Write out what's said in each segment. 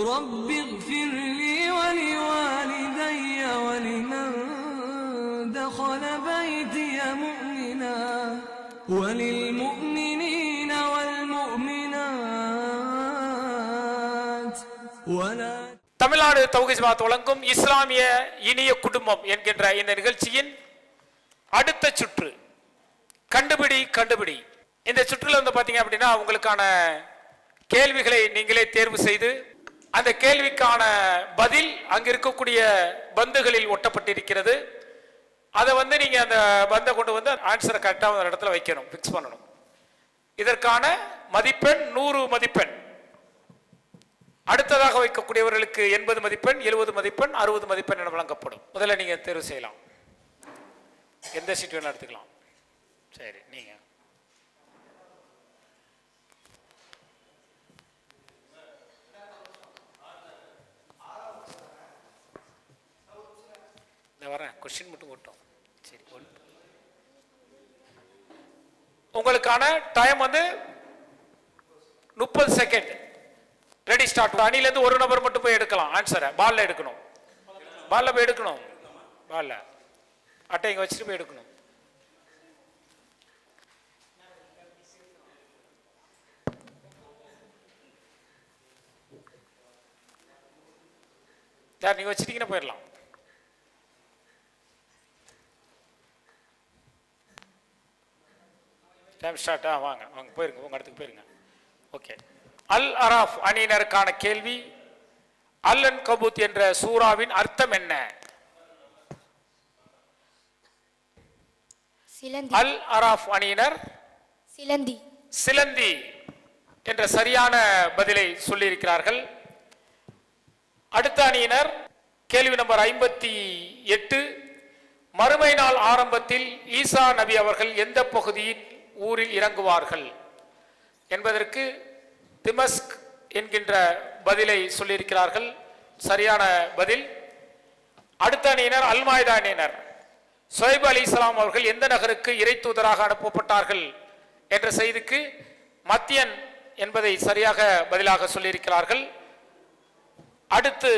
رب اغفر لي ولوالدي ولمن دخل بيتي مؤمنا وللمؤمنين والمؤمنات ولا. தமிழ்நாடு தௌஹீத் ஜமாத் வழங்கும் இஸ்லாமிய இனிய குடும்பம் என்கின்ற இந்த நிகழ்ச்சியின் அடுத்த சுற்று கண்டுபிடி. இந்த சுற்றுல வந்து பாத்தீங்க அப்படின்னா உங்களுக்கான கேள்விகளை நீங்களே தேர்வு செய்து அந்த கேள்விக்கான பதில் அங்க இருக்கக்கூடிய பந்துகளில் ஒட்டப்பட்டிருக்கிறது. அதை வந்து நீங்க அந்த பந்தை கொண்டு வந்து ஆன்சரை கரெக்டா அந்த இடத்துல வைக்கணும், பிக்ஸ் பண்ணணும். இதற்கான மதிப்பெண் 100 மதிப்பெண். அடுத்ததாக வைக்கக்கூடியவர்களுக்கு 80 மதிப்பெண், 70 மதிப்பெண், 60 மதிப்பெண் என வழங்கப்படும். முதல்ல நீங்க தேர்வு செய்யலாம். எந்த சீட் வேணா எடுத்துக்கலாம். சரி, நீங்க வரேன். கொஸ்டின் மட்டும் போட்டோம். சரி, உங்களுக்கான டைம் வந்து 30 செகண்ட். Ready, start. அணிலேருந்து ஒரு நபர் மட்டும் போய் எடுக்கலாம் ஆன்சரை. பால்ல எடுக்கணும், பால்ல போய் எடுக்கணும், பால்ல அட்டை இங்க வச்சுட்டு போய் எடுக்கணும். சார் நீங்க வச்சுட்டீங்கன்னா போயிடலாம். Time start. வாங்க போயிருங்க, உங்க இடத்துக்கு போயிருங்க. ஓகே. அல் அராஃப் அணியினருக்கான கேள்வி, அல் அன்கபூத் என்ற சூராவின் அர்த்தம் என்ன? அல் அராஃப் அணியினர் சிலந்தி என்ற சரியான பதிலை சொல்லியிருக்கிறார்கள். அடுத்த அணியினர் கேள்வி நம்பர் 58, மறுமை நாள் ஆரம்பத்தில் ஈசா நபி அவர்கள் எந்த பகுதியின் ஊரில் இறங்குவார்கள் என்பதற்கு திமஸ்க் என்கின்ற பதிலை சொல்லியிருக்கிறார்கள். சரியான பதில். அடுத்த அணியினர் அல்மாய்தா அணியினர், சுஹைப் அலைஹிஸ்ஸலாம் அவர்கள் எந்த நகருக்கு இறை தூதராக அனுப்பப்பட்டார்கள் என்ற செய்திக்கு மத்தியன் என்பதை சரியாக பதிலாக சொல்லியிருக்கிறார்கள். அடுத்து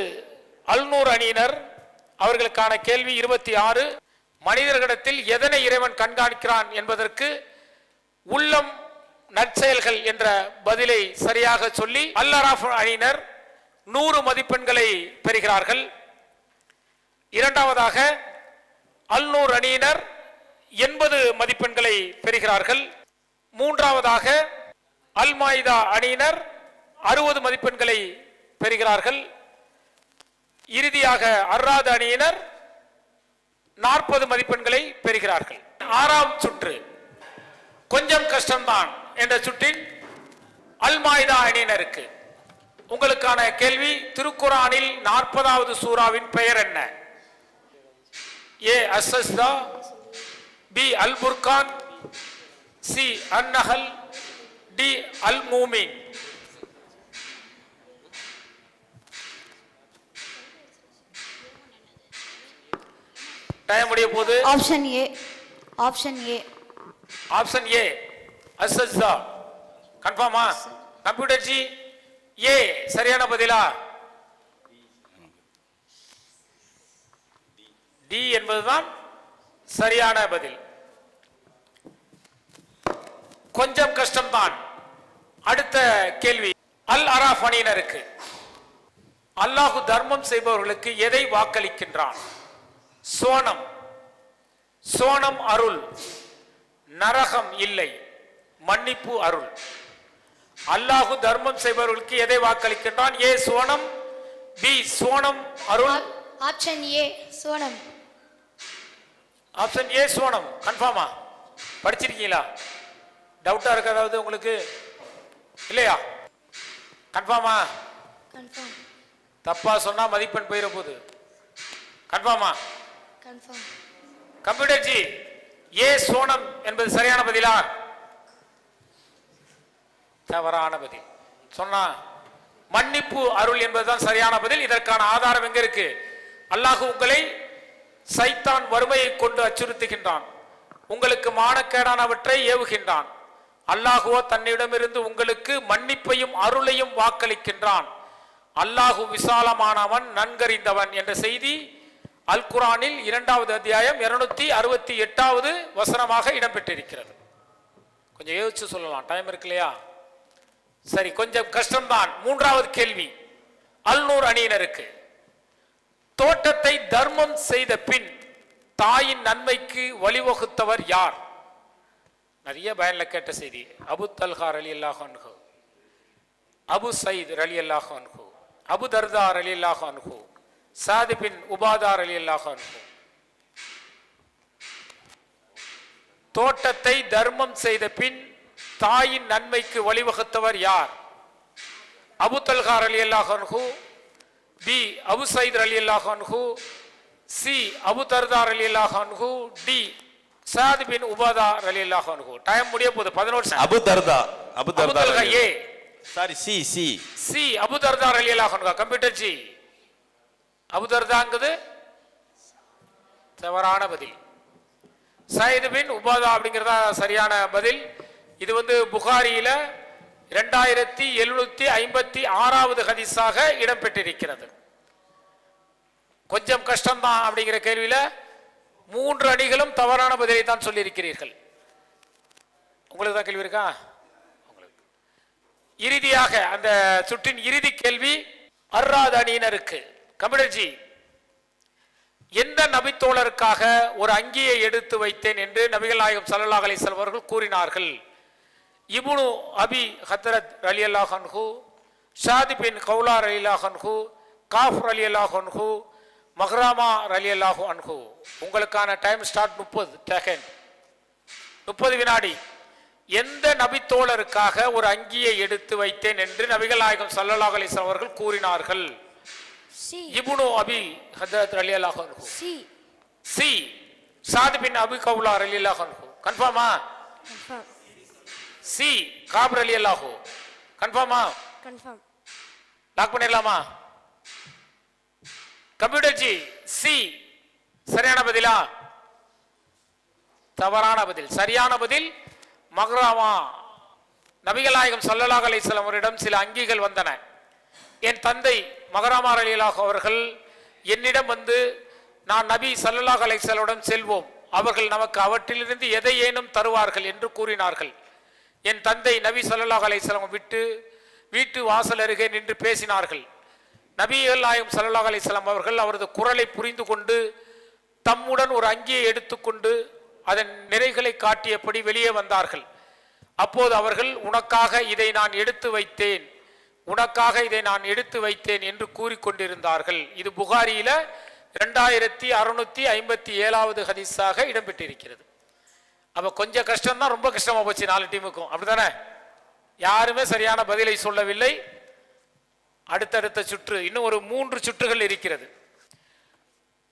அல்நூர் அணியினர், அவர்களுக்கான கேள்வி 26, மனிதர்களிடத்தில் எதனை இறைவன் கண்காணிக்கிறான் என்பதற்கு உள்ளம் நற்செயல்கள் என்ற பதிலை சரியாக சொல்லி அல் அராஃப் அணியினர் 100 மதிப்பெண்களை பெறுகிறார்கள். இரண்டாவதாக அல்நூர் அணியினர் 80 மதிப்பெண்களை பெறுகிறார்கள். மூன்றாவதாக அல்மாய்தா அணியினர் 60 மதிப்பெண்களை பெறுகிறார்கள். இறுதியாக அர்ராத் அணியினர் 40 மதிப்பெண்களை பெறுகிறார்கள். ஆறாம் சுற்று கொஞ்சம் கஷ்டம்தான் என்ற சுற்றின் அல்மாய்தா அணியினருக்கு உங்களுக்கான கேள்வி, திருக்குரானில் 40வது சூராவின் பெயர் என்ன? ஏ அஸ்ஸஸ்தா, B Al Furqan, C An-Nahl, D Al Mu'min. Time முடிய போகுது. ஆப்ஷன் ஏ அஸ்ஸஸ்தா. கன்ஃபார்மா? கம்ப்யூட்டர் ஜி, ஏ சரியான பதிலா? டி என்பதுதான் சரியான பதில். கொஞ்சம் கஷ்டம்தான். அடுத்த கேள்வி அல் அராஃப் அணியினருக்கு, அல்லாஹு தர்மம் செய்பவர்களுக்கு எதை வாக்களிக்கின்றான்? சோனம் அருள், நரகம் இல்லை, மன்னிப்பு அருள். அல்லாஹு தர்மம் செய்பவர்களுக்கு எதை வாக்களிக்கின்றான்? ஏ சோனம், பி சோனம் அருள். ஆப்ஷன் ஏ சோனம். ஆப்ஷன் ஏ சோனம். கன்ஃபார்மா? படிச்சிருக்கீங்களா? டவுட்டா இருக்கு அதாவது உங்களுக்கு இல்லையா? கன்ஃபார்மா? கன்ஃபார்ம். தப்பா சொன்னா மதிப்பெண் போயிட போகுது. கன்ஃபார்மா? கன்ஃபார்ம். கம்ப்யூட்டர் ஜி, ஏ சோனம் என்பது சரியான பதிலா? தவறான பதில். சொன்னா மன்னிப்பு அருள் என்பதுதான் சரியான பதில். இதற்கான ஆதாரம் எங்க இருக்கு? அல்லாஹ் உங்களை சைத்தான் வறுமையை கொண்டு அச்சுறுத்துகின்றான், உங்களுக்கு மானக்கேடானவற்றை ஏவுகின்றான். அல்லாஹுவோ தன்னிடமிருந்து உங்களுக்கு மன்னிப்பையும் அருளையும் வாக்களிக்கின்றான். அல்லாஹு விசாலமானவன் நன்கறிந்தவன் என்ற செய்தி அல் குரானில் 2வது அத்தியாயம் 268வது வசனமாக இடம்பெற்றிருக்கிறது. கொஞ்சம் யோசிச்சு சொல்லலாம், டைம் இருக்கு இல்லையா? சரி, கொஞ்சம் கஷ்டம்தான். 3வது கேள்வி அல்நூர் அணியினருக்கு. தோட்டத்தை தர்மம் செய்த பின் தாயின் நன்மைக்கு வழிவகுத்தவர் யார்? நிறைய பயன்ல கேட்ட செய்தி. அபு தல்ஹா ரலியல்லாஹு அன்ஹு, அபு சயீத் ரலியல்லாஹு அன்ஹு, அபு தர்தா ரலியல்லாஹு அன்ஹு, சாத் பின் உபாதா ரலியல்லாஹு அன்ஹு. தோட்டத்தை தர்மம் செய்த பின் தாயின் நன்மைக்கு வழிவகுத்தவர் யார்? அபு தல்ஹா ரலியல்லாஹு அன்ஹு, பி அபு சயீத் ரலியல்லாஹு அன்ஹு, சி அபு தர்தா ரலியல்லாஹு அன்ஹு, டி சாத் பின் உபாதா ரலியல்லாஹு அன்ஹு. டைம் முடிய போகுது. 11 Abu Darda. Abu Darda A sorry C C C Abu Darda ரலியல்லாஹு அன்ஹு. கம்ப்யூட்டர் ஜி அபு தர்தாங்கிறது தவறான பதில். சயீத் பின் உபாதா அப்படிங்கிறதா சரியான பதில். இது புகாரியில 2756வது ஹதீஸாக இடம்பெற்றிருக்கிறது. கொஞ்சம் கஷ்டம்தான் அப்படிங்கிற கேள்வியில 3 அணிகளும் தவறான பதிலை தான் சொல்லியிருக்கிறீர்கள். உங்களுக்கு தான் கேள்வி இருக்கா? உங்களுக்கு. இறுதியாக அந்த சுற்றின் இறுதி கேள்வி அர்ராத் அணியினருக்கு. கம்ப்யூட்டர் ஜி, எந்த நபித்தோழருக்காக ஒரு அங்கியை எடுத்து வைத்தேன் என்று நபிகள் நாயகம் ஸல்லல்லாஹு அலைஹி வஸல்லம் அவர்கள் கூறினார்கள்? இப்னு அபி ஹத்ரத் ரலியல்லாஹு அன்ஹு, ஷாத் பின் கௌலா ரலியல்லாஹு அன்ஹு, காஃப் ரலியல்லாஹு அன்ஹு, மஹ்ராமா ரலியல்லாஹு அன்ஹு. உங்களுக்கான டைம் ஸ்டார்ட் 30 செகண்ட், 30 வினாடி. எந்த நபித்தோழருக்காக ஒரு அங்கியை எடுத்து வைத்தேன் என்று நபிகள் நாயகம் ஸல்லல்லாஹு அலைஹி வஸல்லம் அவர்கள் கூறினார்கள்? இப்னு அபி ஹத்ரத் ரலியல்லாஹு அன்ஹு. சி சாத் பின் அபி கௌலா ரலியல்லாஹு அன்ஹு. கன்ஃபார்மா? கன்ஃபார்ம். சி காப் ரலியல்லாஹு. கன்ஃபார்மா? கன்ஃபார்ம். லாக் பண்ணிடலாமா? கம்ப்யூட்டர் ஜி, சி சரியான பதிலா? தவறான பதில். சரியான பதில் மஹ்ராமா. நபிகள் நாயகம் ஸல்லல்லாஹு அலைஹி வஸல்லம் அவரிடம் சில அங்கிகள் வந்தன. என் தந்தை மஹ்ராமா ரலியல்லாஹு அவர்கள் என்னிடம் நான் நபி ஸல்லல்லாஹு அலைஹி வஸல்லம் செல்வோம், அவர்கள் நமக்கு அவற்றிலிருந்து எதையேனும் தருவார்கள் என்று கூறினார்கள். என் தந்தை நபி ஸல்லல்லாஹு அலைஹி வஸல்லம் வீட்டு வாசல் அருகே நின்று பேசினார்கள். நபிகள் நாயகம் ஸல்லல்லாஹு அலைஹி வஸல்லம் அவர்கள் அவரது குரலை புரிந்து கொண்டு தம்முடன் ஒரு அங்கியை எடுத்துக்கொண்டு அதன் நிறைகளை காட்டியபடி வெளியே வந்தார்கள். அப்போது அவர்கள் உனக்காக இதை நான் எடுத்து வைத்தேன், உனக்காக இதை நான் எடுத்து வைத்தேன் என்று கூறிக்கொண்டிருந்தார்கள். இது புகாரியில 2657வது ஹதீஸாக இடம்பெற்றிருக்கிறது. அப்ப கொஞ்சம் கஷ்டம் தான், ரொம்ப கஷ்டமா போச்சு 4 டீமுக்கும். அப்படித்தானே? யாருமே சரியான பதிலை சொல்லவில்லை. அடுத்தடுத்த சுற்று, இன்னும் ஒரு 3 சுற்றுகள் இருக்கிறது.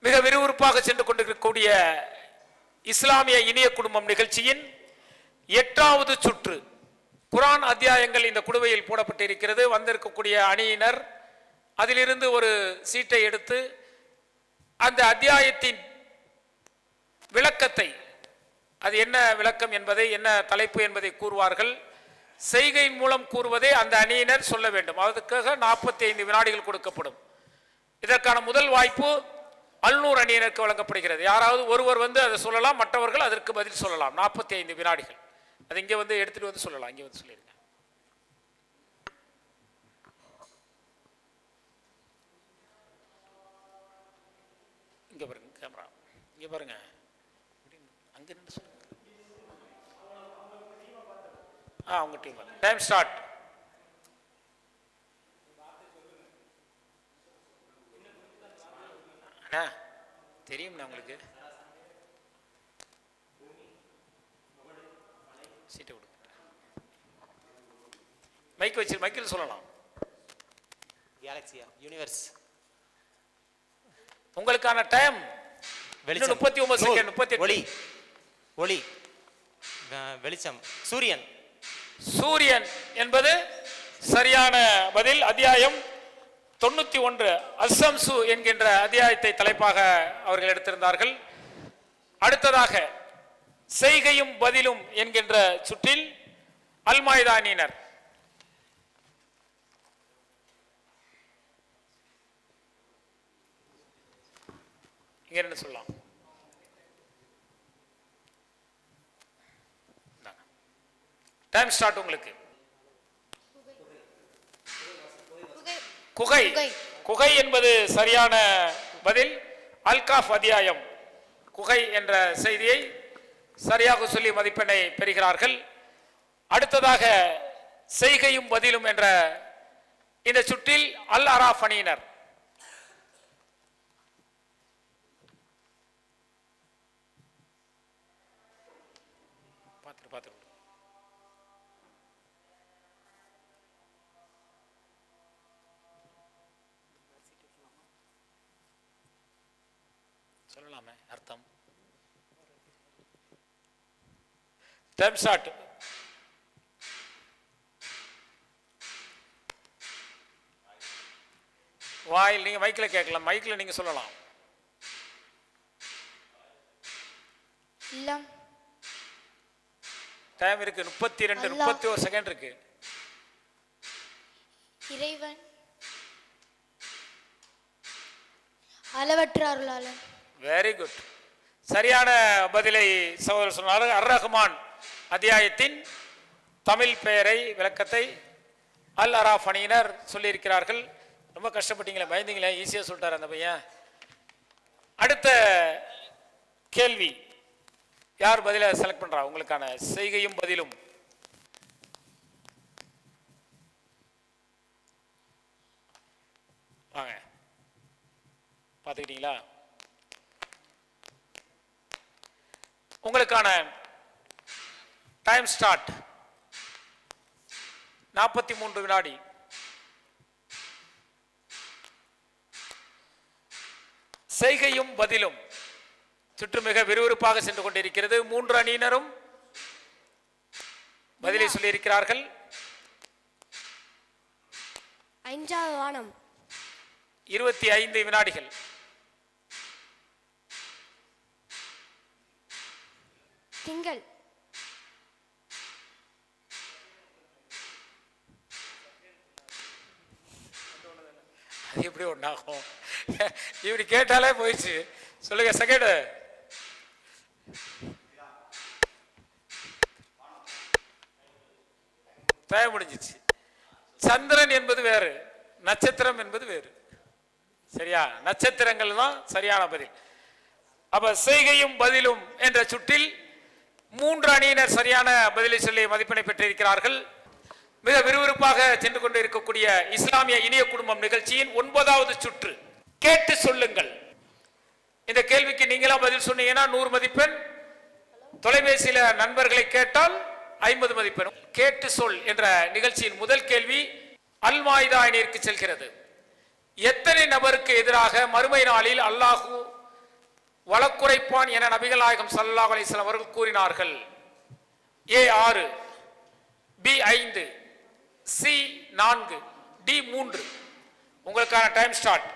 மிக விறுவிறுப்பாக சென்று கொண்டிருக்கக்கூடிய இஸ்லாமிய இனிய குடும்பம் நிகழ்ச்சியின் 8வது சுற்று. குர்ஆன் அத்தியாயங்கள் இந்த குடுவையில் போடப்பட்டிருக்கிறது. வந்திருக்கக்கூடிய அணியினர் அதிலிருந்து ஒரு சீட்டை எடுத்து அந்த அத்தியாயத்தின் விளக்கத்தை, அது என்ன விளக்கம் என்பதை, என்ன தலைப்பு என்பதை கூறுவார்கள். செய்கையின் மூலம் கூறுவதை அந்த அணியினர் சொல்ல வேண்டும். அதுக்காக 45 வினாடிகள் கொடுக்கப்படும். இதற்கான முதல் வாய்ப்பு அல்நூர் அணியினருக்கு வழங்கப்படுகிறது. யாராவது ஒருவர் அதை சொல்லலாம், மற்றவர்கள் அதற்கு பதில் சொல்லலாம். 45 வினாடிகள். அது இங்கே எடுத்துட்டு சொல்லலாம். இங்கே சொல்லிருங்க. இங்க பாருங்க, கேமரா இங்க பாருங்க, அங்க நின்று சொல்லுங்க. உங்க டீம் டைம் ஸ்டார்ட். அண்ணா தெரியும்ண்ணா உங்களுக்கு. சீட்டை கொடுங்க. மைக் வச்சு மைக்கில் சொல்லலாம். கேலக்சியா யூனிவர்ஸ். உங்களுக்கான டைம் 39 செகண்ட். 38. ஒளி ஒளி வெளிச்சம். சூரியன். சூரியன் என்பது சரியான பதில். அத்தியாயம் 91 அஸ்ஸம்சு என்கின்ற அத்தியாயத்தை தலைப்பாக அவர்கள் எடுத்திருந்தார்கள். அடுத்ததாக செய்கையும் பதிலும் என்கின்ற சுற்றில் அல்மாய்தா அணியினர். இங்க என்ன சொல்லலாம்? டைம் ஸ்டார்ட் உங்களுக்கு. குகை. குகை என்பது சரியான பதில். அல்காஃப் அத்தியாயம் குகை என்ற செய்தியை சரியாக சொல்லி மதிப்பெண்ணை பெறுகிறார்கள். அடுத்ததாக செய்கையும் பதிலும் என்ற இந்த சுற்றில் அல் அராஃப் அணியினர் பார்த்து சொல்லலாமே அர்த்தம். Time start. வாயில் நீங்க மைக்கில் கேட்கலாம், மைக்கில் நீங்க சொல்லலாம். இல்லம். டைம் இருக்கு 32 31 செகண்ட் இருக்கு. இறைவன் அளவற்ற அருளாளன். Very good. சரியான பதிலை சகோதரர் சொன்னார். அர் ரஹ்மான் அத்தியாயத்தின் தமிழ் பெயரை விளக்கத்தை அல் அராஃப் அணியினர் சொல்லியிருக்கிறார்கள். ரொம்ப கஷ்டப்பட்டீங்களே, பயந்தீங்களே, ஈஸியாக சொல்லிட்டார் அந்த பையன். அடுத்த கேள்வி யார் பதிலை செலக்ட் பண்றா? உங்களுக்கான செய்கையும் பதிலும். வாங்க, பார்த்துக்கிட்டீங்களா? உங்களுக்கான டைம் ஸ்டார்ட். 43 வினாடி. செய்கையும் பதிலும் சுற்று மிக விறுவிறுப்பாக சென்று கொண்டிருக்கிறது. 3 அணியினரும் பதிலை சொல்லியிருக்கிறார்கள். 5வது வானம். 25 வினாடிகள். திங்கள். அது எப்படி ஒன்றாகும்? இப்படி கேட்டாலே போயிடுச்சு. சொல்லுங்க செகண்ட். டைம் முடிஞ்சிச்சு. சந்திரன் என்பது வேறு, நட்சத்திரம் என்பது வேறு. சரியா? நட்சத்திரங்கள் தான் சரியான பதில். அப்ப செய்கையும் பதிலும் என்ற சுற்றில் 3 அணியினர் சரியான பதிலை சொல்லி மதிப்பெண்ணை பெற்றிருக்கிறார்கள். மிக விறுவிறுப்பாக சென்று கொண்டு இருக்கக்கூடிய இஸ்லாமிய இனிய குடும்பம் நிகழ்ச்சியின் 9வது சுற்று. கேட்டு சொல்லுங்கள். இந்த கேள்விக்கு நீங்களா பதில் சொன்னீங்கன்னா 100 மதிப்பெண். தொலைபேசியில நண்பர்களை கேட்டால் 50 மதிப்பெண். கேட்டு சொல் என்ற நிகழ்ச்சியின் முதல் கேள்வி அல் மாயிதா அணியிற்கு செல்கிறது. எத்தனை நபருக்கு எதிராக மறுமை நாளில் அல்லாஹு வழக்குரைப்பான் என நபிகள் நாயகம் ஸல்லல்லாஹு அலைஹி வஸல்லம் அவர்கள் கூறினார்கள்? A 6, B 5, C 4, D 3. உங்களுக்கான டைம் ஸ்டார்ட்.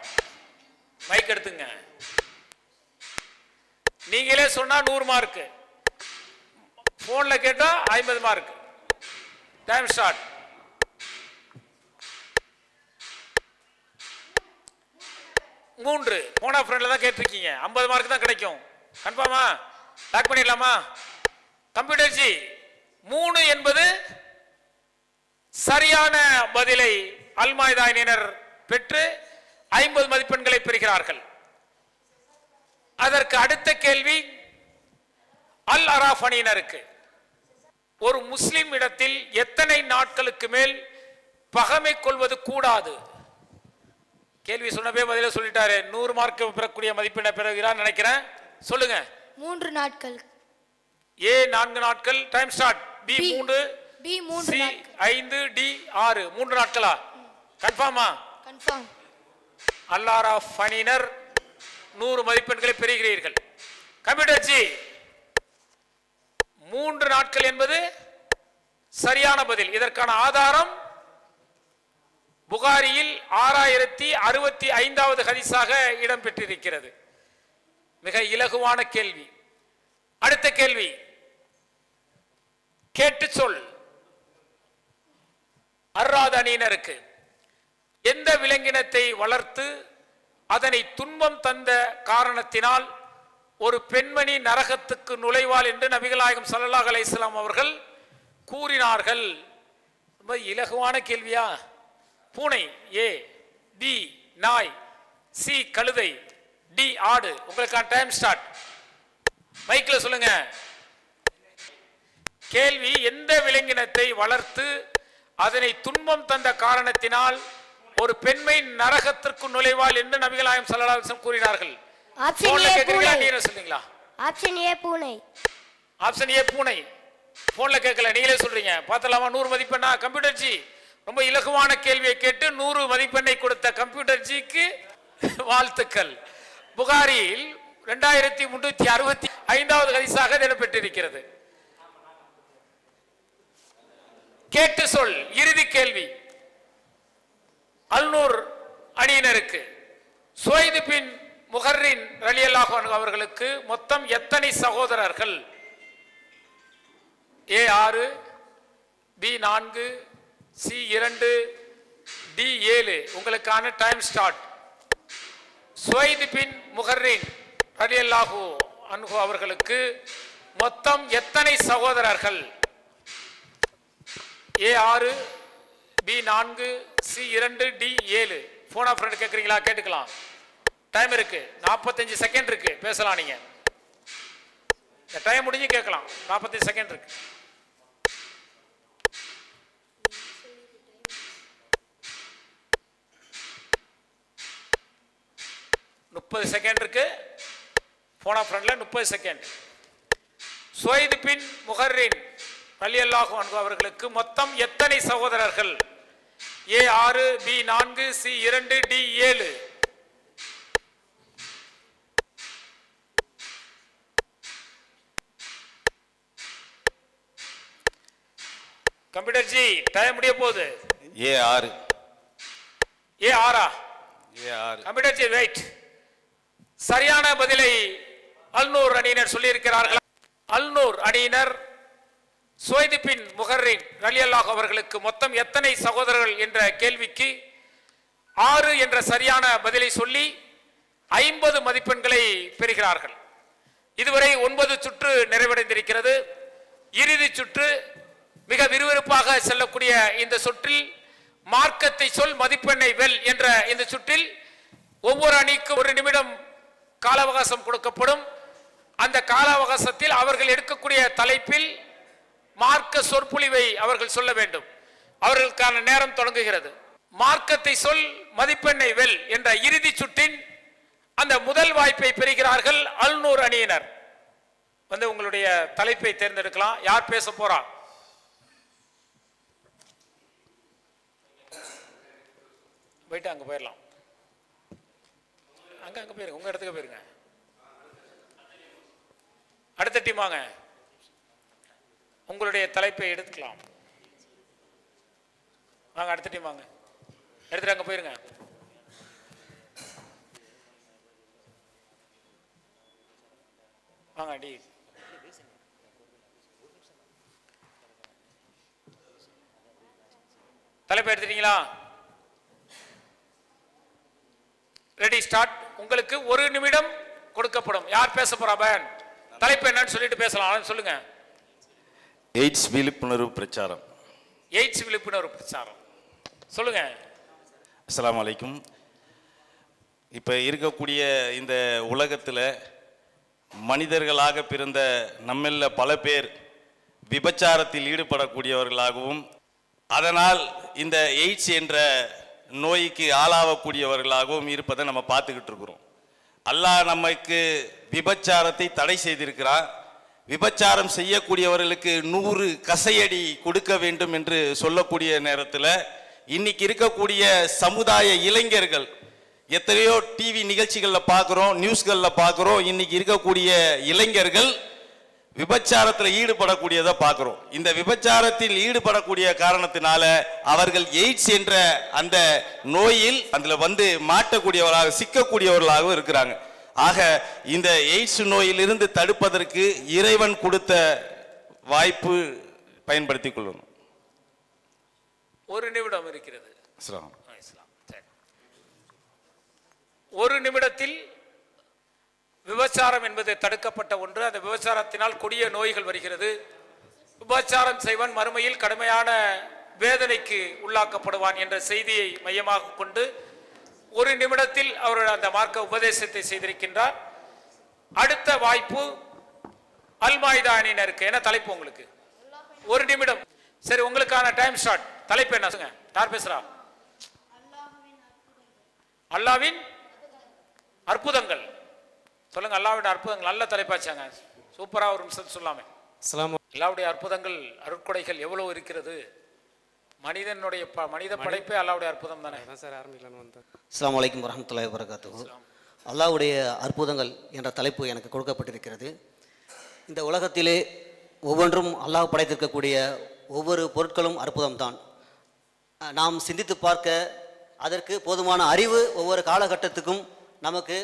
மைக் எடுத்துங்க. நீங்களே சொன்னா 100 மார்க், போன்ல கேட்டா 50 மார்க். Time start. மூன்று போனா ஃப்ரெண்ட்ல தான் கேட்டிருக்கீங்க. 50 மார்க் தான் கிடைக்கும். கன்ஃபார்மா? லாக் பண்ணிடலாமா? கம்ப்யூட்டர் ஜி 3 என்பது சரியான பதிலை அல் மாயிதா அணியினர் பெற்று 50 மதிப்பெண்களை பெறுகிறார்கள். அதற்கு அடுத்த கேள்வி அல் அராஃப் அணியினருக்கு. ஒரு முஸ்லிம் இடத்தில் எத்தனை நாட்களுக்கு மேல் பகைமை கொள்வது கூடாது? கேள்வி சொன்னபே பதில சொல்லிட்டாரு. 100 மார்க் பெறக்கூடிய மதிப்பெண்ணை பெறுகிறார் நினைக்கிறேன். சொல்லுங்க. 3 நாட்கள். A 4 நாட்கள். Time start. B 3, B 3 C நாட்கள். 5, D 6. 3 நாட்களா? கன்ஃபார்மா? கன்ஃபார்ம். அல் அராஃப் அணியினர் 100 மதிப்பெண்களை பெறுகிறீர்கள். கம்ப்யூட்டர் ஜி 3 நாட்கள் என்பது சரியான பதில். இதற்கான ஆதாரம் புகாரியில் 6065வது ஹதீஸாக இடம்பெற்றிருக்கிறது. மிக இலகுவான கேள்வி. அடுத்த கேள்வி கேட்டு சொல். அர்ராத் அணியினருக்கு. எந்த விலங்கினத்தை வளர்த்து அதனை துன்பம் தந்த காரணத்தினால் ஒரு பெண்மணி நரகத்துக்கு நுழைவாள் என்று நபிகள் நாயகம் ஸல்லல்லாஹு அலைஹி வஸல்லம் அவர்கள் கூறினார்கள். ரொம்ப இலகுவான கேள்வியா? பூனை ஏ, பி நாய், சி கழுதை, டி ஆடு. உங்களுக்கான டைம் ஸ்டார்ட். மைக்ல சொல்லுங்க. கேள்வி: எந்த விலங்கினத்தை வளர்த்து அதனை துன்பம் தந்த காரணத்தினால் ஒரு பெண்மை நரகத்திற்கு நுழைவாள் என்று நபிகள் நாயகம் ஸல்லல்லாஹு அலைஹி வஸல்லம் கூறினார்கள்? ஆப்ஷன் ஏ பூனை. நீங்க சொல்றீங்களா? ஆப்ஷன் ஏ பூனை. ஆப்ஷன் ஏ பூனை. போன்ல கேட்கல, நீங்களே சொல்றீங்க. பார்த்தலாமா? 100 மதிப்பெண்ணா? கம்ப்யூட்டர் ஜி ரொம்ப இலகுவான கேள்வியை கேட்டு 100 மதிப்பெண்ணை கொடுத்த கம்ப்யூட்டர் ஜிக்கு வாழ்த்துக்கள். புகாரியில் 2365வது ஹதீஸாக இடம்பெற்றிருக்கிறது. கேட்டு சொல். இறுதி கேள்வி. அல்நூர் அணியினருக்கு சுவைது பின் முகர்ரின் ரலியல்லாஹு அன்ஹு அவர்களுக்கு மொத்தம் எத்தனை சகோதரர்கள்? A 6, B 4, C 2, D 7. உங்களுக்கான டைம் ஸ்டார்ட். சுவைது பின் முகர்ரின் ரலியல்லாஹு அன்ஹு அவர்களுக்கு மொத்தம் எத்தனை சகோதரர்கள்? A 6, B 4, C 2, D 7. Phone of friend கேட்குறீங்களா? கேட்டுக்கலாம். டைம் இருக்கு, 45 செகண்ட் இருக்கு, பேசலாம். நீங்க டைம் முடிஞ்சு கேட்கலாம். 45 செகண்ட் இருக்கு. முப்பது செகண்ட் இருக்கு. போன் ஆஃப் ஃப்ரெண்ட்ல 30 செகண்ட். சுவைது பின் முகர்ரின் ரலியல்லாஹு அன்ஹு அவர்களுக்கு மொத்தம் எத்தனை சகோதரர்கள்? A 6, B 4, C 2, D 7. Computer ji time முடிய போகுது. ஏ 6. ஏ 6ஆ? ஏ 6. Computer ji wait. சரியான பதிலை அல்நூர் அணியினர் சொல்லி இருக்கிறார்கள். அல்நூர் அணியினர் சுவைது பின் முகர்ரின் ரலியல்லாஹு அவர்களுக்கு மொத்தம் எத்தனை சகோதரர்கள் என்ற கேள்விக்கு 6 என்ற சரியான பதிலை சொல்லி 50 மதிப்பெண்களை பெறுகிறார்கள். இதுவரை 9 சுற்று நிறைவடைந்திருக்கிறது. இறுதி சுற்று மிக விறுவிறுப்பாக செல்லக்கூடிய இந்த சுற்றில் மார்க்கத்தை சொல் மதிப்பெண்ணை வெல் என்ற இந்த சுற்றில் ஒவ்வொரு அணிக்கும் 1 நிமிடம் கால அவகாசம் கொடுக்கப்படும். அந்த கால அவகாசத்தில் அவர்கள் எடுக்கக்கூடிய தலைப்பில் மார்க்க சொற்பொழிவை அவர்கள் சொல்ல வேண்டும். அவர்களுக்கான நேரம் தொடங்குகிறது. மார்க்கத்தை சொல் மதிப்பெண்ணை வெல் என்ற இறுதி சுற்றின் அந்த முதல் வாய்ப்பை பெறுகிறார்கள் அல்நூர் அணியினர். வந்து உங்களுடைய தலைப்பை தேர்ந்தெடுக்கலாம். யார் பேச போறா? போயிட்டு அங்க போயிடலாம். அங்க போயிருங்க, உங்க இடத்துக்கு போயிருங்க. அடுத்த டீம் வாங்க, உங்களுடைய தலைப்பை எடுத்துக்கலாம். வாங்க, அடுத்த டீம் வாங்க, எடுத்துட்டு அங்க போயிருங்க. வாங்க டி. தலைப்பை எடுத்துட்டீங்களா? Ready start. உங்களுக்கு 1 நிமிடம் கொடுக்கப்படும். யார் பேச போறா? பயன். தலைப்பு என்னன்னு சொல்லிட்டு பேசலாம். சொல்லுங்க. எய்ட்ஸ் விழிப்புணர்வு பிரச்சாரம். எய்ட்ஸ் விழிப்புணர்வு பிரச்சாரம் சொல்லுங்க. அஸ்ஸலாமு அலைக்கும். இப்போ இருக்கக்கூடிய இந்த உலகத்தில் மனிதர்களாக பிறந்த நம்மள பல பேர் விபச்சாரத்தில் ஈடுபடக்கூடியவர்களாகவும் அதனால் இந்த எய்ட்ஸ் என்ற நோய்க்கு ஆளாகக்கூடியவர்களாகவும் இருப்பதை நம்ம பார்த்துக்கிட்டு இருக்கிறோம். அல்லாஹ் நமக்கு விபச்சாரத்தை தடை செய்திருக்கிறார். விபச்சாரம் செய்யக்கூடியவர்களுக்கு 100 கசையடி கொடுக்க வேண்டும் என்று சொல்லக்கூடிய நேரத்தில் இன்னைக்கு இருக்கக்கூடிய சமுதாய இளைஞர்கள் எத்தனையோ டிவி நிகழ்ச்சிகளில் பார்க்குறோம், நியூஸ்களில் பார்க்குறோம். இன்னைக்கு இருக்கக்கூடிய இளைஞர்கள் விபச்சாரத்தில் ஈடுபடக்கூடியதை பார்க்குறோம். இந்த விபச்சாரத்தில் ஈடுபடக்கூடிய காரணத்தினால அவர்கள் எய்ட்ஸ் என்ற அந்த நோயில் அதில் வந்து மாட்டக்கூடியவர்களாக சிக்கக்கூடியவர்களாகவும் இருக்கிறாங்க. ஆக இந்த எய்ட்ஸ் நோயிலிருந்து தடுப்பதற்கு இறைவன் கொடுத்த வாய்ப்பு பயன்படுத்திக் கொள்ளணும். 1 நிமிடம் இருக்கிறது. ஒரு நிமிடத்தில் விபச்சாரம் என்பது தடுக்கப்பட்ட ஒன்று. அந்த விபச்சாரத்தினால் கொடிய நோய்கள் வருகிறது. விபச்சாரம் செய்வன் மறுமையில் கடுமையான வேதனைக்கு உள்ளாக்கப்படுவான் என்ற செய்தியை மையமாக கொண்டு ஒரு நிமிடத்தில் அவர் அந்த மார்க்க உபதேசத்தை செய்திருக்கின்றார். அடுத்த வாய்ப்பு அல்மாயிதா அணியினருக்கு. என்ன தலைப்பு உங்களுக்கு? ஒரு நிமிடம். சரி, உங்களுக்கான டைம் ஸ்டார்ட். தலைப்பு என்ன? யார் பேசுறா? அல்லாவின் அற்புதங்கள். சொல்லுங்க. அல்லாவின் அற்புதங்கள். நல்ல தலைப்பாச்சாங்க. சூப்பரா ஒரு நிமிஷம் சொல்லாமே. அல்லாவுடைய அற்புதங்கள், அருட்கொடைகள் எவ்வளவு இருக்கிறது. மனிதனுடைய மனித படைப்பே அல்லாவுடைய அற்புதம் தானே. அஸ்ஸலாமு அலைக்கும் வரஹ்மத்துல்லாஹி வபரகாத்துஹு. அல்லாஹ்வுடைய அற்புதங்கள் என்ற தலைப்பு எனக்கு கொடுக்கப்பட்டிருக்கிறது. இந்த உலகத்திலே ஒவ்வொன்றும் அல்லாஹ் படைத்திருக்கக்கூடிய ஒவ்வொரு பொருட்களும் அற்புதம்தான். நாம் சிந்தித்து பார்க்க அதற்கு போதுமான அறிவு ஒவ்வொரு காலகட்டத்துக்கும் நமக்கு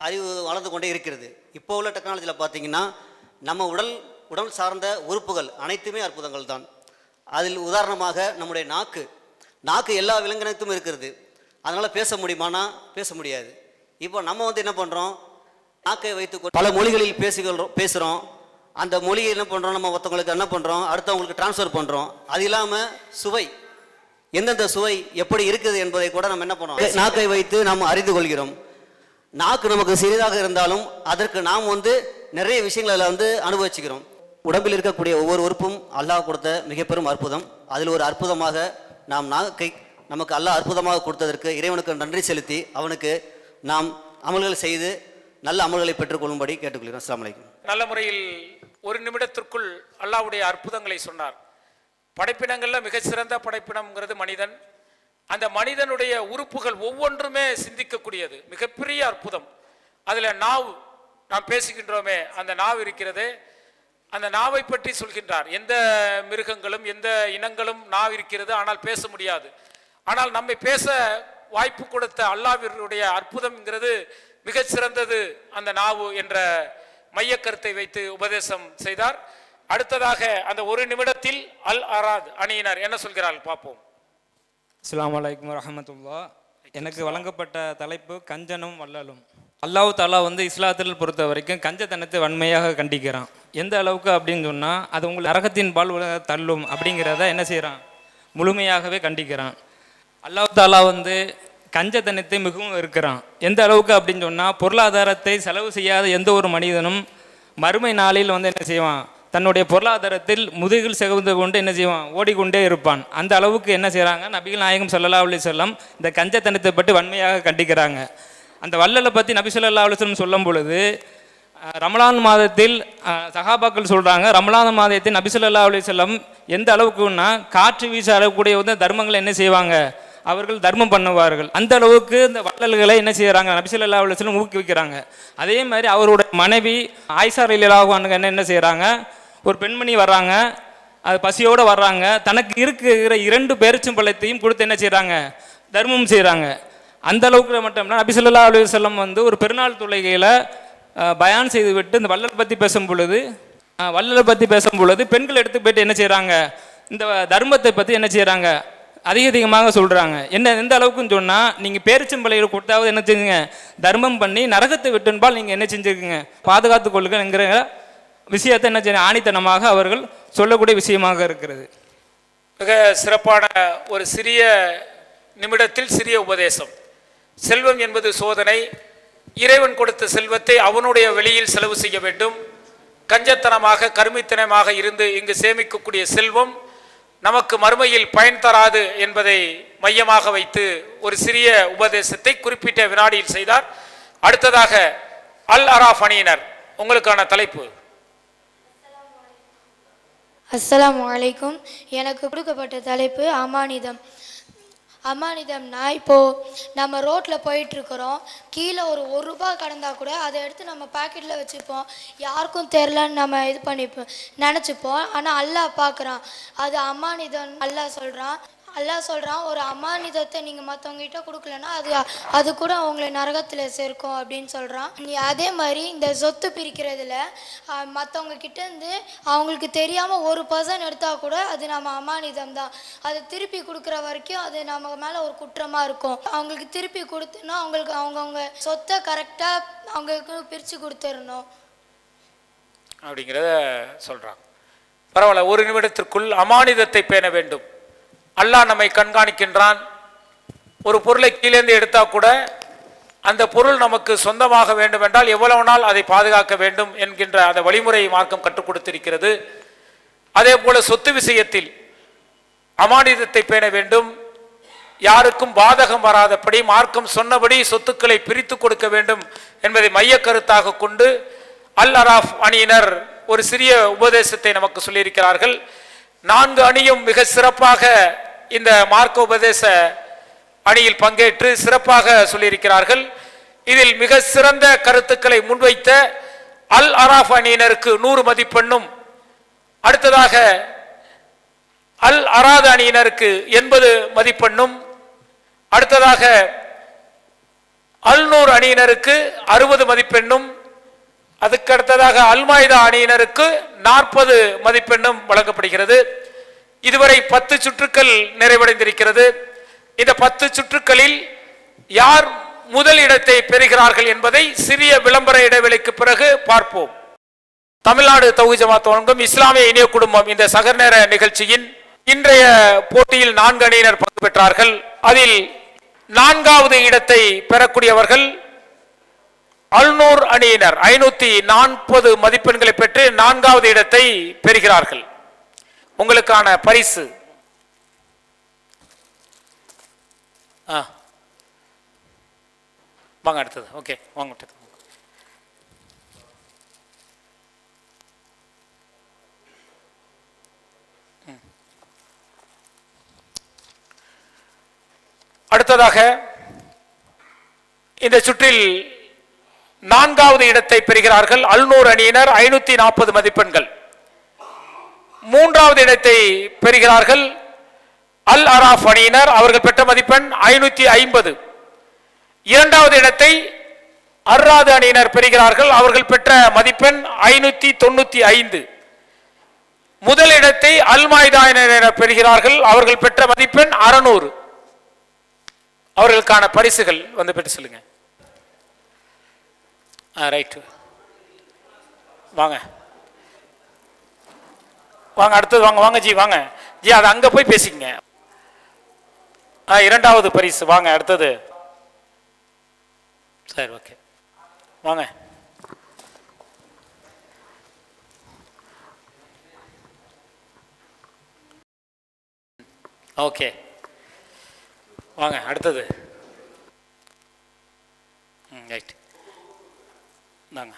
அறிவு வளர்ந்து கொண்டே இருக்கிறது. இப்போ உள்ள டெக்னாலஜியில் பார்த்தீங்கன்னா நம்ம உடல் சார்ந்த உறுப்புகள் அனைத்துமே அற்புதங்கள் தான். அதில் உதாரணமாக நம்முடைய நாக்கு எல்லா விலங்கினத்தும் இருக்கிறது. அதனால் பேச முடியுமானா பேச முடியாது. இப்போ நம்ம என்ன பண்ணுறோம், நாக்கை வைத்து பல மொழிகளில் பேசுகிறோம். அந்த மொழியை என்ன பண்ணுறோம், நம்ம ஒருத்தவங்களுக்கு என்ன பண்ணுறோம், அடுத்தவங்களுக்கு டிரான்ஸ்ஃபர் பண்ணுறோம். அது இல்லாமல் சுவை, எந்தெந்த சுவை எப்படி இருக்குது என்பதை கூட நம்ம என்ன பண்ணுறோம், நாக்கை வைத்து நாம் அறிந்து கொள்கிறோம். நாக்கு நமக்கு சிறிதாக இருந்தாலும் அதற்கு நாம் நிறைய விஷயங்களை அனுபவிச்சுக்கிறோம். உடம்பில் இருக்கக்கூடிய ஒவ்வொரு உறுப்பும் அல்லாஹ் கொடுத்த மிக பெரும் அற்புதம். அதில் ஒரு அற்புதமாக நாம் நாக்கை நமக்கு அல்லாஹ் அற்புதமாக கொடுத்ததற்கு இறைவனுக்கு நன்றி செலுத்தி அவனுக்கு நாம் அமல்கள் செய்து நல்ல அமல்களை பெற்றுக்கொள்ளும்படி கேட்டுக்கொள்கிறோம். அஸ்ஸலாமு அலைக்கும். நல்ல முறையில் ஒரு நிமிடத்திற்குள் அல்லாஹ்வுடைய அற்புதங்களை சொன்னார். படைப்பினங்கள்ல மிகச்சிறந்த படைப்பினம்ங்கிறது மனிதன். அந்த மனிதனுடைய உறுப்புகள் ஒவ்வொன்றுமே சிந்திக்கக்கூடியது, மிகப்பெரிய அற்புதம். அதில் நாவு, நாம் பேசுகின்றோமே அந்த நாவு இருக்கிறது. அந்த நாவை பற்றி சொல்கின்றார். எந்த மிருகங்களும் எந்த இனங்களும் நாவு இருக்கிறது, ஆனால் பேச முடியாது. ஆனால் நம்மை பேச வாய்ப்பு கொடுத்த அல்லாஹ்வினுடைய அற்புதம்ங்கிறது மிகச் சிறந்தது அந்த நாவு என்ற மையக்கருத்தை வைத்து உபதேசம் செய்தார். அடுத்ததாக அந்த ஒரு நிமிடத்தில் அல் அராத் அணியினர் என்ன சொல்கிறார்கள் பார்ப்போம். அஸ்ஸலாமு அலைக்கும் வரஹ்மத்துல்லாஹ். எனக்கு வழங்கப்பட்ட தலைப்பு கஞ்சனும் வள்ளலும். அல்லாஹ் தஆலா இஸ்லாத்தில் பொறுத்த வரைக்கும் கஞ்சத்தனத்தை வன்மையாக கண்டிக்கிறான். எந்த அளவுக்கு அப்படின்னு சொன்னால் அது உங்களுக்கு நரகத்தின் பால் தள்ளும் அப்படிங்கிறத என்ன செய்கிறான், முழுமையாகவே கண்டிக்கிறான். அல்லாஹ் தஆலா கஞ்சத்தனத்தை மிகவும் இருக்கிறான். எந்த அளவுக்கு அப்படின்னு சொன்னால் பொருளாதாரத்தை செலவு செய்யாத எந்த ஒரு மனிதனும் மறுமை நாளில் என்ன செய்வான், தன்னுடைய பொருளாதாரத்தில் முதுகில் செகுந்து கொண்டு என்ன செய்வான், ஓடிக்கொண்டே இருப்பான். அந்த அளவுக்கு என்ன செய்கிறாங்க, நபிகள் நாயகம் ஸல்லல்லாஹு அலைஹி வஸல்லம் இந்த கஞ்சத்தனத்தை பற்றி வன்மையாக கண்டிக்கிறாங்க. அந்த வள்ளலை பற்றி நபி ஸல்லல்லாஹு அலைஹி வஸல்லம் சொல்லும் பொழுது ரமலான் மாதத்தில் சஹாபாக்கள் சொல்கிறாங்க, ரமலான் மாதத்தில் நபி ஸல்லல்லாஹு அலைஹி வஸல்லம் எந்த அளவுக்குன்னா காற்று வீச அளக்கூடிய தர்மங்களை என்ன செய்வாங்க, அவர்கள் தர்மம் பண்ணுவார்கள். அந்த அளவுக்கு இந்த வள்ளல்களை என்ன செய்கிறாங்க, நபி ஸல்லல்லாஹு அலைஹி வஸல்லம் ஊக்குவிக்கிறாங்க. அதே மாதிரி அவருடைய மனைவி ஆயிஷா ரலியல்லாஹு அன்ஹா என்ன செய்கிறாங்க, ஒரு பெண்மணி வர்றாங்க, அது பசியோடு வர்றாங்க, தனக்கு இருக்கிற 2 பேரிச்சம்பழத்தையும் கொடுத்து என்ன செய்கிறாங்க, தர்மம் செய்கிறாங்க. அந்த அளவுக்கு மட்டும் இல்லை, நபி ஸல்லல்லாஹு அலைஹி வஸல்லம் ஒரு பெருநாள் தொழுகையில் பயான் செய்து விட்டு இந்த வள்ளலை பற்றி பேசும் பொழுது பெண்கள் எடுத்து போயிட்டு என்ன செய்கிறாங்க, இந்த தர்மத்தை பற்றி என்ன செய்கிறாங்க, அதிகமாக சொல்கிறாங்க. எந்த அளவுக்குன்னு சொன்னால், நீங்கள் பேரிச்சம்பளையில் கொடுத்தாவது என்ன செஞ்சுங்க, தர்மம் பண்ணி நரகத்தை விட்டுன்பால் நீங்கள் என்ன செஞ்சுருக்குங்க, பாதுகாத்து கொள்ளுங்கிற விஷயத்தை என்ன செய்ய ஆணித்தனமாக அவர்கள் சொல்லக்கூடிய விஷயமாக இருக்கிறது. மிக சிறப்பான ஒரு சிறிய நிமிடத்தில் சிறிய உபதேசம். செல்வம் என்பது சோதனை. இறைவன் கொடுத்த செல்வத்தை அவனுடைய வெளியில் செலவு செய்ய வேண்டும். கஞ்சத்தனமாக கருமித்தனமாக இருந்து இங்கு சேமிக்கக்கூடிய செல்வம் நமக்கு மறுமையில் பயன் தராது என்பதை மையமாக வைத்து ஒரு சிறிய உபதேசத்தை குறிப்பிட்ட வினாடியில் செய்தார். அடுத்ததாக அல் அராஃப் அணியினர், உங்களுக்கான தலைப்பு. அஸ்ஸலாமு அலைக்கும். எனக்கு கொடுக்கப்பட்ட தலைப்பு அமானிதம். அமானிதம்னா, இப்போது நம்ம ரோட்டில் போயிட்டுருக்குறோம், கீழே ஒரு ரூபா கடந்தா கூட அதை எடுத்து நம்ம பாக்கெட்டில் வச்சுப்போம், யாருக்கும் தெரிலன்னு நம்ம நினச்சிப்போம். ஆனால் அல்லாஹ் பார்க்குறான், அது அமானிதம். அல்லாஹ் சொல்கிறான், அல்லாஹ் சொல்கிறான், ஒரு அமானிதத்தை நீங்கள் மற்றவங்ககிட்ட கொடுக்கலன்னா அது கூட உங்களை நரகத்தில் சேர்க்கும் அப்படின்னு சொல்கிறான். அதே மாதிரி இந்த சொத்து பிரிக்கிறதுல மற்றவங்க கிட்டேருந்து அவங்களுக்கு தெரியாமல் 1% எடுத்தால் கூட அது நம்ம அமானிதம் தான். அதை திருப்பி கொடுக்குற வரைக்கும் அது நம்ம மேலே ஒரு குற்றமாக இருக்கும். அவங்களுக்கு திருப்பி கொடுத்தோன்னா அவங்களுக்கு அவங்கவுங்க சொத்தை கரெக்டாக அவங்களுக்கு பிரித்து கொடுத்துடணும் அப்படிங்கிறத சொல்கிறாங்க. பரவாயில்ல, ஒரு நிமிடத்திற்குள் அமானிதத்தை பேண வேண்டும். அல்லாஹ் நம்மை கண்காணிக்கின்றான். ஒரு பொருளை கீழேந்து எடுத்தால் கூட அந்த பொருள் நமக்கு சொந்தமாக வேண்டும் என்றால் எவ்வளவு நாள் அதை பாதுகாக்க வேண்டும் என்கின்ற அந்த வழிமுறையை மார்க்கம் கற்றுக் கொடுத்திருக்கிறது. அதே போல சொத்து விஷயத்தில் அமானிதத்தை பேண வேண்டும். யாருக்கும் பாதகம் வராதபடி மார்க்கம் சொன்னபடி சொத்துக்களை பிரித்து கொடுக்க வேண்டும் என்பதை மைய கருத்தாக கொண்டு அல் அராஃப் அணியினர் ஒரு சிறிய உபதேசத்தை நமக்கு சொல்லியிருக்கிறார்கள். 4 அணியும் மிக சிறப்பாக இந்த மார்க்க உபதேச அணியில் பங்கேற்று சிறப்பாக சொல்லியிருக்கிறார்கள். இதில் மிக சிறந்த கருத்துக்களை முன்வைத்த அல் அராஃப் அணியினருக்கு 100 மதிப்பெண்ணும், அடுத்ததாக அல் அராத் அணியினருக்கு 80 மதிப்பெண்ணும், அடுத்ததாக அல் நூர் அணியினருக்கு 60 மதிப்பெண்ணும், அதுக்கு அடுத்ததாக அல்மாய்தா அணியினருக்கு 40 மதிப்பெண்ணும் வழங்கப்படுகிறது. இதுவரை 10 சுற்றுக்கள் நிறைவடைந்திருக்கிறது. இந்த 10 சுற்றுக்களில் யார் முதல் இடத்தை பெறுகிறார்கள் என்பதை சிறிய விளம்பர இடைவெளிக்கு பிறகு பார்ப்போம். தமிழ்நாடு தௌஹீத் ஜமாத் வழங்கும் இஸ்லாமிய இணைய குடும்பம் இந்த சகர் நேர நிகழ்ச்சியின் இன்றைய போட்டியில் 4 அணியினர் பங்கு பெற்றார்கள். அதில் 4வது இடத்தை பெறக்கூடியவர்கள் அல்நூர் அணியினர் 540 மதிப்பெண்களை பெற்று 4வது இடத்தை பெறுகிறார்கள். உங்களுக்கான பரிசு வாங்க அடுத்தது. ஓகே வாங்க. அடுத்ததாக இந்த சுற்றில் 4வது இடத்தை பெறுகிறார்கள் அல்நூர் அணியினர் 540 மதிப்பெண்கள். 3வது இடத்தை பெறுகிறார்கள் அல் அராஃப் அணியினர், அவர்கள் பெற்ற மதிப்பெண் 550. 2வது இடத்தை அர்ராது அணியினர் பெறுகிறார்கள், அவர்கள் பெற்ற மதிப்பெண் 595. முதல் இடத்தை அல்மாய்தா அணியினர் பெறுகிறார்கள், அவர்கள் பெற்ற மதிப்பெண் 600. அவர்களுக்கான பரிசுகள் வந்து பெற்று சொல்லுங்க. ரைட், வாங்க வாங்க அடுத்தது வாங்க வாங்க ஜி வாங்க ஜி, அது அங்க போய் பேசிக்கங்க. 2வது பரிசு வாங்க அடுத்தது. சரி ஓகே வாங்க. ஓகே வாங்க அடுத்தது. ரைட் வாங்க.